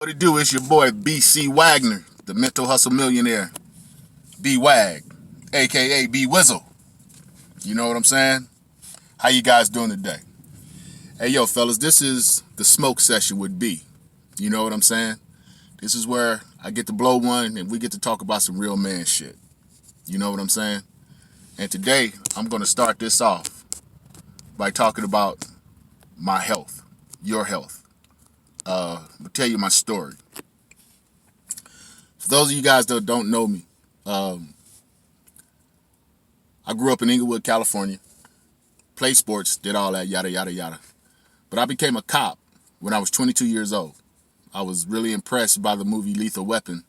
What it do is your boy BCWagner, the mental hustle millionaire. B-Wag, aka B-Wizzle. You know what I'm saying? How you guys doing today? Hey, yo, fellas, this is the smoke session with B. You know what I'm saying? This is where I get to blow one and we get to talk about some real man shit. You know what I'm saying? And today, I'm going to start this off by talking about my health, your health. I'm going to tell you my story. For those of you guys that don't know me, I grew up in Inglewood, California, played sports, did all that, yada, yada, yada. But I became a cop when I was 22 years old. I was really impressed by the movie Lethal Weapon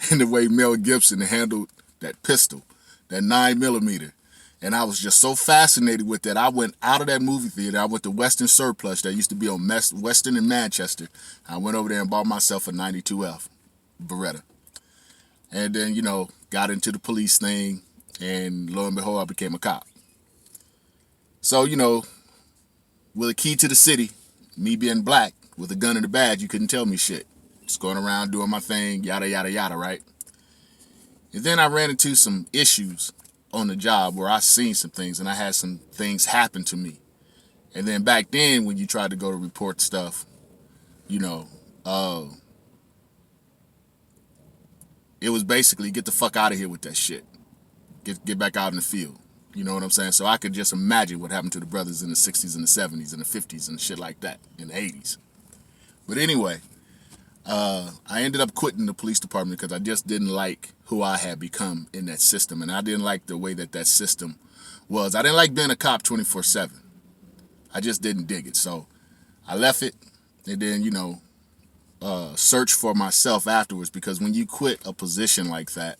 and the way Mel Gibson handled that pistol, that 9mm. And I was just so fascinated with that. I went out of that movie theater. I went to Western Surplus that used to be on Western in Manchester. I went over there and bought myself a 92F Beretta. And then, got into the police thing. And lo and behold, I became a cop. So, with a key to the city, me being black, with a gun and a badge, you couldn't tell me shit. Just going around doing my thing, yada, yada, yada, right? And then I ran into some issues on the job where I seen some things and I had some things happen to me. And then back then, when you tried to go to report stuff, it was basically get the fuck out of here with that shit. Get back out in the field. You know what I'm saying? So I could just imagine what happened to the brothers in the 60s and the 70s and the 50s and shit like that, in the 80s. But anyway, I ended up quitting the police department because I just didn't like who I had become in that system. And I didn't like the way that system was. I didn't like being a cop 24/7. I just didn't dig it. So I left it and then, searched for myself afterwards, because when you quit a position like that,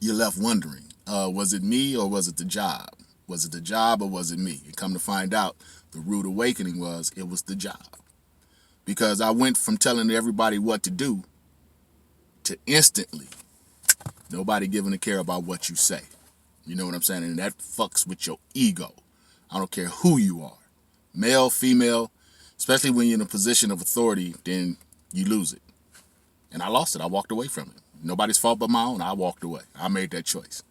you're left wondering, was it me or was it the job? Was it the job or was it me? And come to find out, the rude awakening was it was the job. Because I went from telling everybody what to do to instantly nobody giving a care about what you say. You know what I'm saying? And that fucks with your ego. I don't care who you are, male, female, especially when you're in a position of authority, then you lose it. And I lost it. I walked away from it. Nobody's fault but my own. I walked away. I made that choice.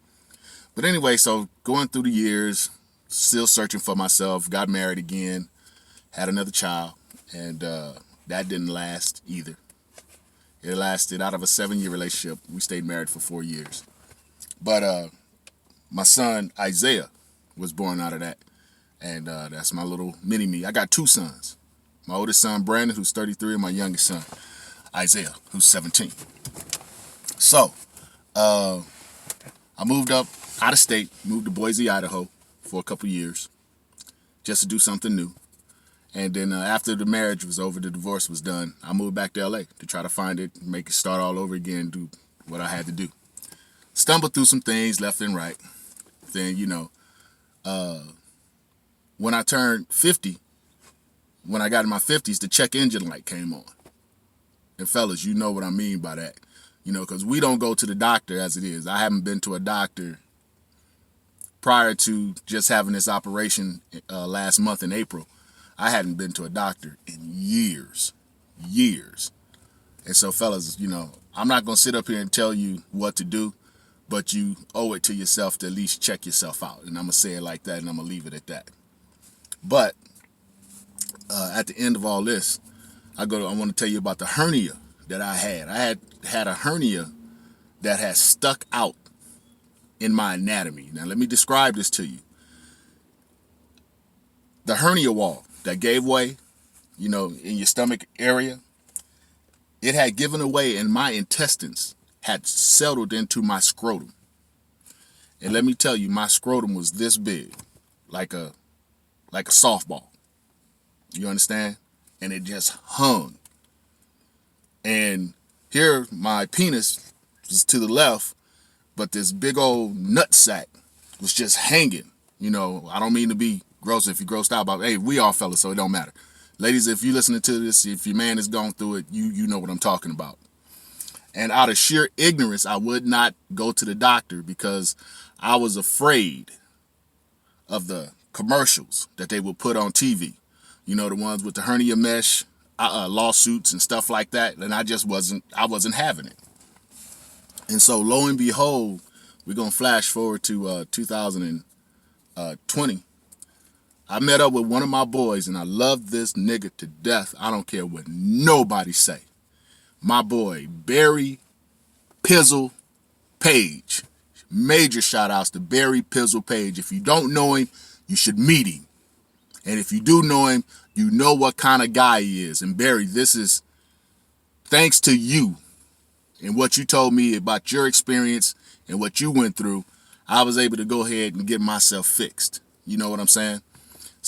But anyway, so going through the years, still searching for myself, got married again, had another child, and that didn't last either. It lasted out of a 7-year relationship. We stayed married for 4 years. But my son, Isaiah, was born out of that. And that's my little mini-me. I got 2 sons. My oldest son, Brandon, who's 33, and my youngest son, Isaiah, who's 17. So, I moved up out of state, moved to Boise, Idaho for a couple years just to do something new. And then after the marriage was over, the divorce was done, I moved back to LA to try to find it, make it start all over again, do what I had to do. Stumbled through some things left and right. Then, when I turned 50, when I got in my 50s, the check engine light came on. And fellas, you know what I mean by that. Because we don't go to the doctor as it is. I haven't been to a doctor prior to just having this operation last month in April. I hadn't been to a doctor in years. And so, fellas, I'm not going to sit up here and tell you what to do, but you owe it to yourself to at least check yourself out. And I'm going to say it like that, and I'm going to leave it at that. But at the end of all this, I want to tell you about the hernia that I had. I had a hernia that has stuck out in my anatomy. Now, let me describe this to you. The hernia wall that gave way, in your stomach area, it had given away and my intestines had settled into my scrotum. And let me tell you, my scrotum was this big, like a softball. You understand? And it just hung. And here, my penis was to the left, but this big old nut sack was just hanging. I don't mean to be gross if you're grossed out, but hey, we all fellas, so it don't matter. Ladies, if you're listening to this, if your man has gone through it, you know what I'm talking about. And out of sheer ignorance, I would not go to the doctor because I was afraid of the commercials that they would put on TV. The ones with the hernia mesh, lawsuits and stuff like that, and I wasn't having it. And so lo and behold, we're gonna flash forward to 2020. I met up with one of my boys, and I love this nigga to death. I don't care what nobody say. My boy, Barry Pizzle Page. Major shout outs to Barry Pizzle Page. If you don't know him, you should meet him. And if you do know him, you know what kind of guy he is. And Barry, this is thanks to you and what you told me about your experience and what you went through. I was able to go ahead and get myself fixed. You know what I'm saying?